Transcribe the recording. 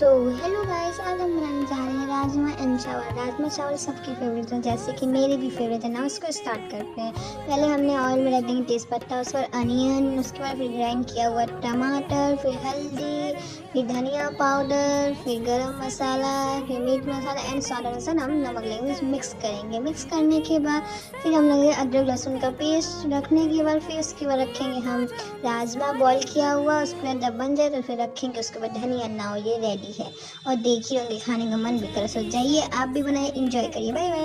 So hello guys, आज हम बनाने जा रहे हैं राजमा एंड चावल। राजमा चावल सबकी फेवरेट है, जैसे कि मेरे भी फेवरेट है ना। उसको स्टार्ट करते हैं। पहले हमने ऑयल में रख देंगे तेज पत्ता, उस पर अनियन, उसके बाद फिर ग्राइंड किया हुआ टमाटर, फिर हल्दी, फिर धनिया पाउडर, फिर गरम मसाला, फिर मीट मसाला एंड स्वाद अनुसार हम नमक लेंगे। मिक्स करेंगे। मिक्स करने के बाद फिर हम लगेंगे अदरक लहसुन का पेस्ट। रखने के बाद फिर उसके बाद रखेंगे हम राजमा बॉईल किया हुआ। उसके बाद जब बन जाए तो फिर रखेंगे। उसके बाद धनिया ना हो, ये रेडी है। और देखिए, उनके खाने का मन भी कर। सो जाइए आप भी बनाए, इंजॉय करिए। Bye bye.